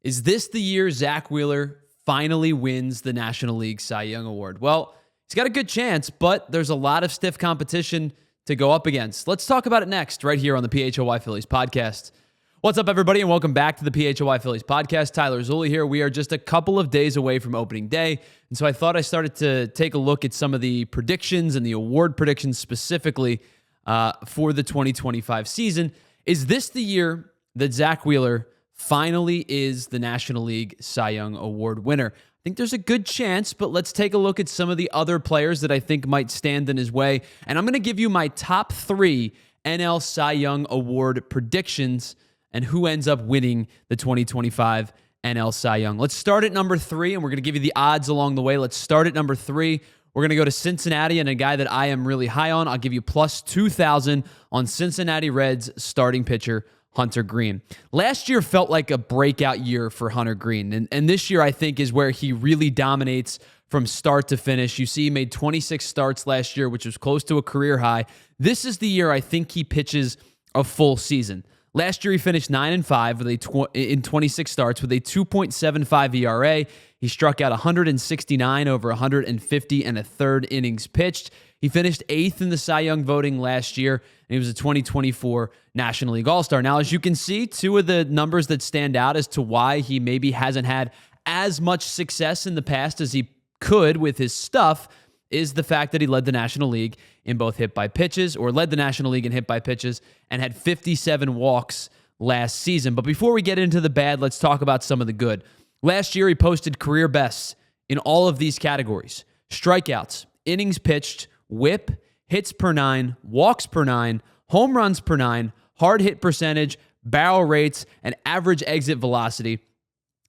Is this the year Zack Wheeler finally wins the National League Cy Young Award? Well, he's got a good chance, but there's a lot of stiff competition to go up against. Let's talk about it next, right here on the PHLY Phillies podcast. What's up, everybody, and welcome back to the PHLY Phillies podcast. Tyler Zulli here. We are just a couple of days away from opening day, and so I thought I started to take a look at some of the predictions and the award predictions specifically for the 2025 season. Is this the year that Zack Wheeler finally is the National League Cy Young Award winner? I think there's a good chance, but let's take a look at some of the other players that I think might stand in his way. And I'm going to give you my top 3 NL Cy Young Award predictions and who ends up winning the 2025 NL Cy Young. Let's start at number 3, and we're going to give you the odds along the way. Let's start at number 3. We're going to go to Cincinnati and a guy that I am really high on. I'll give you plus 2,000 on Cincinnati Reds starting pitcher Hunter Greene. Last year felt like a breakout year for Hunter Greene, and this year I think is where he really dominates from start to finish. You see he made 26 starts last year, which was close to a career high. This is the year I think he pitches a full season. Last year he finished 9-5 in 26 starts with a 2.75 ERA. He struck out 169 over 150 and a third innings pitched. He finished 8th in the Cy Young voting last year, and he was a 2024 National League All-Star. Now, as you can see, 2 of the numbers that stand out as to why he maybe hasn't had as much success in the past as he could with his stuff is the fact that he led the National League in both hit by pitches, or led the National League in hit by pitches, and had 57 walks last season. But before we get into the bad, let's talk about some of the good. Last year, he posted career bests in all of these categories: strikeouts, innings pitched, whip, hits per 9, walks per 9, home runs per 9, hard hit percentage, barrel rates, and average exit velocity.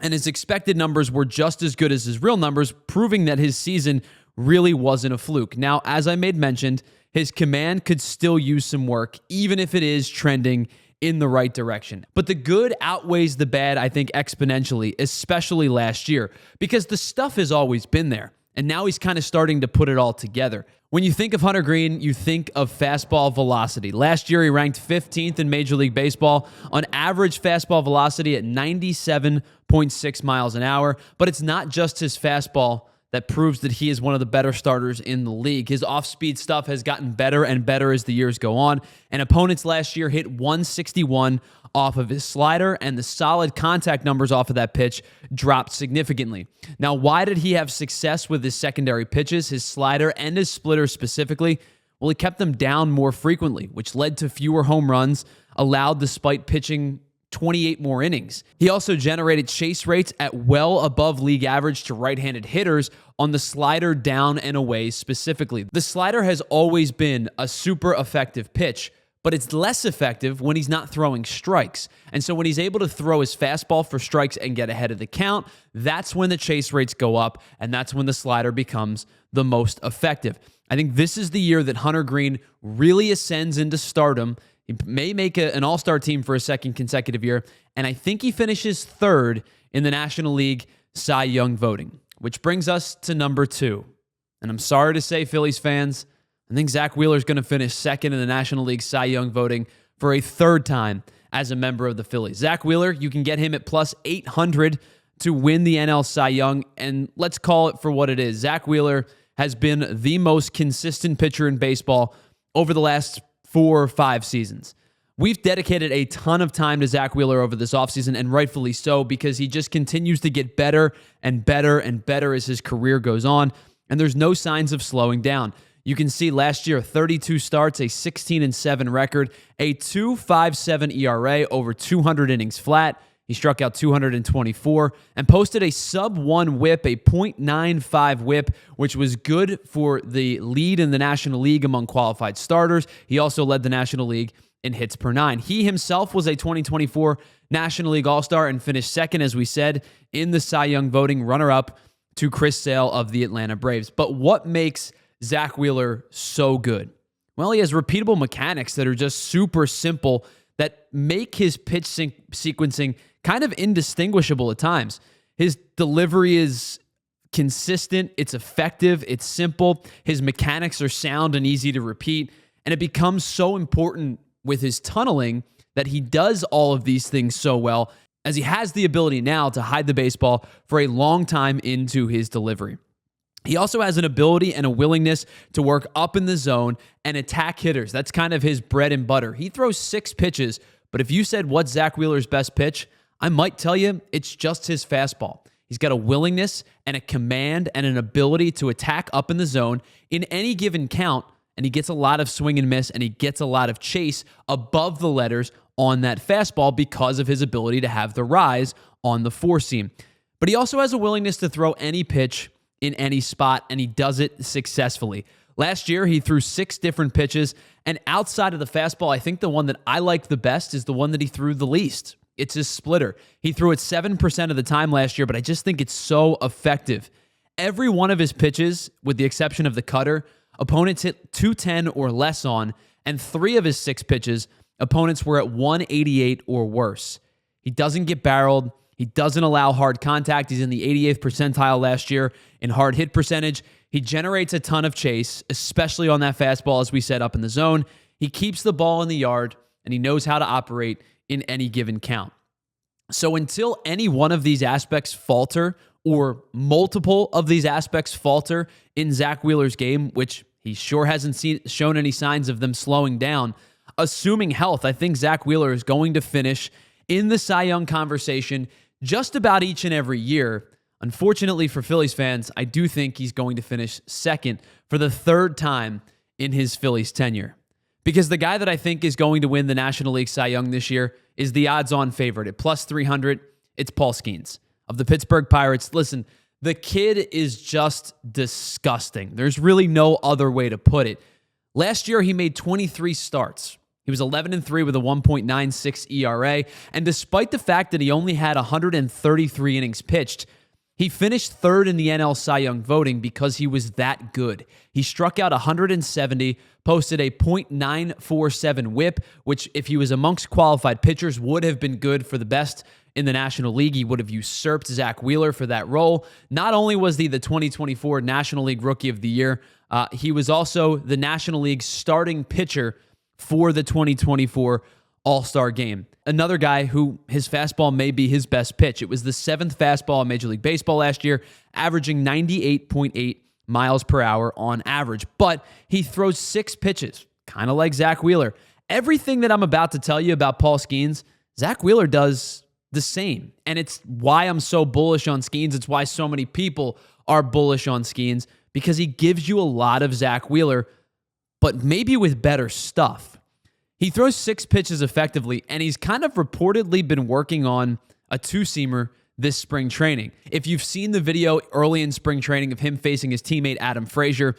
And his expected numbers were just as good as his real numbers, proving that his season really wasn't a fluke. Now, as I made mentioned, his command could still use some work, even if it is trending in the right direction. But the good outweighs the bad, I think, exponentially, especially last year, because the stuff has always been there, and now he's kind of starting to put it all together. When you think of Hunter Greene, you think of fastball velocity. Last year, he ranked 15th in Major League Baseball on average fastball velocity at 97.6 miles an hour. But it's not just his fastball that proves that he is one of the better starters in the league. His off-speed stuff has gotten better and better as the years go on, and opponents last year hit 161 off of his slider, and the solid contact numbers off of that pitch dropped significantly. Now, why did he have success with his secondary pitches, his slider and his splitter specifically? Well, he kept them down more frequently, which led to fewer home runs allowed despite pitching 28 more innings. He also generated chase rates at well above league average to right-handed hitters on the slider down and away specifically. The slider has always been a super effective pitch, but it's less effective when he's not throwing strikes. And so when he's able to throw his fastball for strikes and get ahead of the count, that's when the chase rates go up, and that's when the slider becomes the most effective. I think this is the year that Hunter Greene really ascends into stardom. He may make an all-star team for a second consecutive year, and I think he finishes 3rd in the National League Cy Young voting, which brings us to number 2. And I'm sorry to say, Phillies fans, I think Zack Wheeler is going to finish 2nd in the National League Cy Young voting for a 3rd time as a member of the Phillies. Zack Wheeler, you can get him at plus 800 to win the NL Cy Young, and let's call it for what it is. Zack Wheeler has been the most consistent pitcher in baseball over the last 4 or 5 seasons. We've dedicated a ton of time to Zack Wheeler over this offseason, and rightfully so, because he just continues to get better and better and better as his career goes on, and there's no signs of slowing down. You can see last year, 32 starts, a 16-7 record, a 2.57 ERA over 200 innings flat. He struck out 224 and posted a sub-1 whip, a .95 whip, which was good for the lead in the National League among qualified starters. He also led the National League in hits per 9. He himself was a 2024 National League All-Star and finished 2nd, as we said, in the Cy Young voting, runner-up to Chris Sale of the Atlanta Braves. But what makes Zack Wheeler so good? Well, he has repeatable mechanics that are just super simple that make his pitch sequencing kind of indistinguishable at times. His delivery is consistent, it's effective, it's simple. His mechanics are sound and easy to repeat, and it becomes so important with his tunneling that he does all of these things so well. as he has the ability now to hide the baseball for a long time into his delivery. He also has an ability and a willingness to work up in the zone and attack hitters. That's kind of his bread and butter. He throws 6 pitches, but if you said what's Zack Wheeler's best pitch, I might tell you it's just his fastball. He's got a willingness and a command and an ability to attack up in the zone in any given count, and he gets a lot of swing and miss, and he gets a lot of chase above the letters on that fastball because of his ability to have the rise on the 4-seam. But he also has a willingness to throw any pitch in any spot, and he does it successfully. Last year, he threw 6 different pitches, and outside of the fastball, I think the one that I like the best is the one that he threw the least. It's his splitter. He threw it 7% of the time last year, but I just think it's so effective. Every one of his pitches, with the exception of the cutter, opponents hit 210 or less on, and 3 of his 6 pitches, opponents were at 188 or worse. He doesn't get barreled. He doesn't allow hard contact. He's in the 88th percentile last year in hard hit percentage. He generates a ton of chase, especially on that fastball, as we said, up in the zone. He keeps the ball in the yard, and he knows how to operate in any given count. So until any one of these aspects falter, or multiple of these aspects falter in Zack Wheeler's game, which he sure hasn't shown any signs of them slowing down, assuming health, I think Zack Wheeler is going to finish in the Cy Young conversation just about each and every year. Unfortunately for Phillies fans, I do think he's going to finish second for the 3rd time in his Phillies tenure. Because the guy that I think is going to win the National League Cy Young this year is the odds-on favorite. At plus 300, it's Paul Skeens of the Pittsburgh Pirates. Listen, the kid is just disgusting. There's really no other way to put it. Last year, he made 23 starts. He was 11-3 with a 1.96 ERA, and despite the fact that he only had 133 innings pitched, he finished 3rd in the NL Cy Young voting because he was that good. He struck out 170, posted a .947 whip, which if he was amongst qualified pitchers would have been good for the best in the National League. He would have usurped Zack Wheeler for that role. Not only was he the 2024 National League Rookie of the Year, he was also the National League starting pitcher for the 2024 All-Star Game. Another guy who his fastball may be his best pitch. It was the 7th fastball in Major League Baseball last year, averaging 98.8 miles per hour on average. But he throws 6 pitches, kind of like Zack Wheeler. Everything that I'm about to tell you about Paul Skeens, Zack Wheeler does the same. And it's why I'm so bullish on Skeens. It's why so many people are bullish on Skeens, because he gives you a lot of Zack Wheeler, but maybe with better stuff. He throws 6 pitches effectively, and he's kind of reportedly been working on a 2-seamer this spring training. If you've seen the video early in spring training of him facing his teammate Adam Frazier,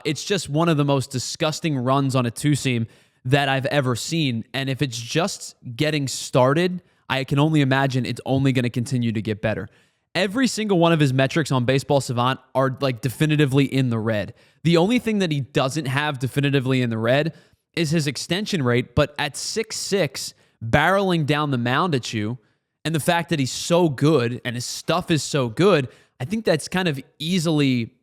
it's just one of the most disgusting runs on a 2-seam that I've ever seen. And if it's just getting started, I can only imagine it's only going to continue to get better. Every single one of his metrics on Baseball Savant are like definitively in the red. The only thing that he doesn't have definitively in the red is his extension rate, but at 6'6", barreling down the mound at you, and the fact that he's so good and his stuff is so good, I think that's kind of easily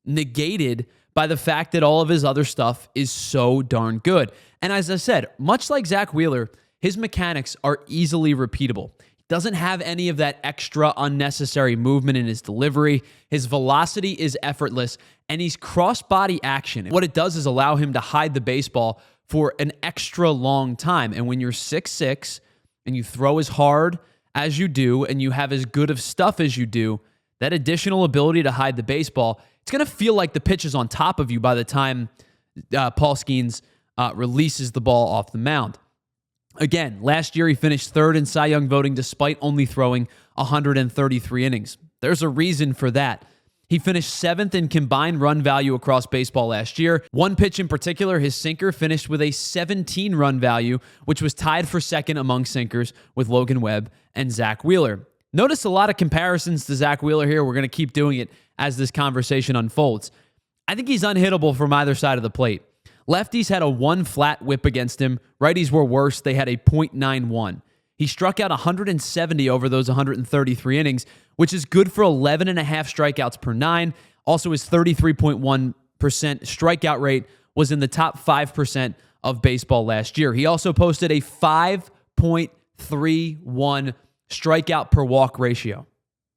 negated by the fact that all of his other stuff is so darn good. And as I said, much like Zack Wheeler, his mechanics are easily repeatable. He doesn't have any of that extra unnecessary movement in his delivery. His velocity is effortless, and he's cross-body action. What it does is allow him to hide the baseball for an extra long time. And when you're 6'6", and you throw as hard as you do, and you have as good of stuff as you do, that additional ability to hide the baseball, it's going to feel like the pitch is on top of you by the time Paul Skeens releases the ball off the mound. Again, last year he finished 3rd in Cy Young voting despite only throwing 133 innings. There's a reason for that. He finished 7th in combined run value across baseball last year. One pitch in particular, his sinker, finished with a 17 run value, which was tied for 2nd among sinkers with Logan Webb and Zack Wheeler. Notice a lot of comparisons to Zack Wheeler here. We're going to keep doing it as this conversation unfolds. I think he's unhittable from either side of the plate. Lefties had a 1 flat whip against him. Righties were worse. They had a .91. He struck out 170 over those 133 innings, which is good for 11.5 strikeouts per 9. Also, his 33.1% strikeout rate was in the top 5% of baseball last year. He also posted a 5.31 strikeout per walk ratio.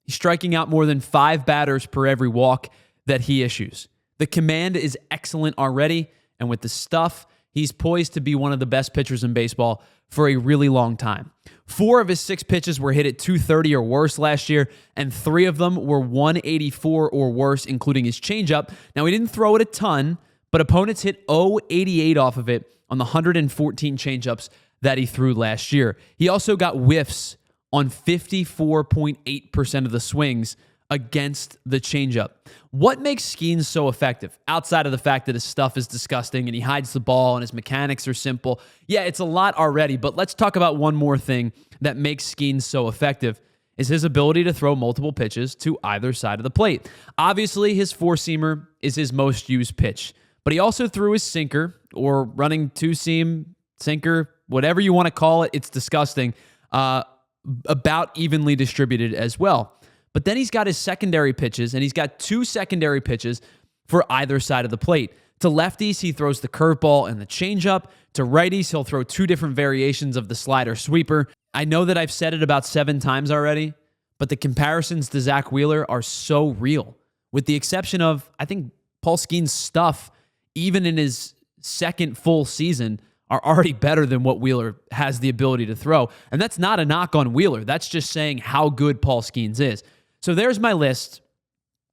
He's striking out more than 5 batters per every walk that he issues. The command is excellent already, and with the stuff, he's poised to be one of the best pitchers in baseball for a really long time. 4 of his 6 pitches were hit at 230 or worse last year, and 3 of them were 184 or worse, including his changeup. Now, he didn't throw it a ton, but opponents hit 0.88 off of it on the 114 changeups that he threw last year. He also got whiffs on 54.8% of the swings against the changeup. What makes Skeens so effective, outside of the fact that his stuff is disgusting and he hides the ball and his mechanics are simple? Yeah, it's a lot already, but let's talk about one more thing that makes Skeens so effective, is his ability to throw multiple pitches to either side of the plate. Obviously, his four-seamer is his most used pitch, but he also threw his sinker, or running two-seam, sinker, whatever you want to call it, it's disgusting, about evenly distributed as well. But then he's got his secondary pitches, and he's got 2 secondary pitches for either side of the plate. To lefties, he throws the curveball and the changeup. To righties, he'll throw 2 different variations of the slider sweeper. I know that I've said it about 7 times already, but the comparisons to Zack Wheeler are so real. With the exception of, I think, Paul Skeens' stuff, even in his second full season, are already better than what Wheeler has the ability to throw. And that's not a knock on Wheeler. That's just saying how good Paul Skeens is. So there's my list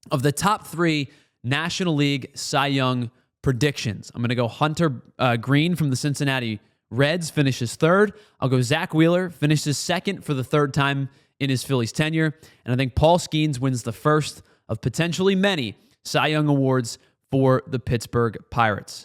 of the top 3 National League Cy Young predictions. I'm going to go Hunter Green from the Cincinnati Reds, finishes 3rd. I'll go Zack Wheeler, finishes 2nd for the 3rd time in his Phillies tenure. And I think Paul Skeens wins the first of potentially many Cy Young awards for the Pittsburgh Pirates.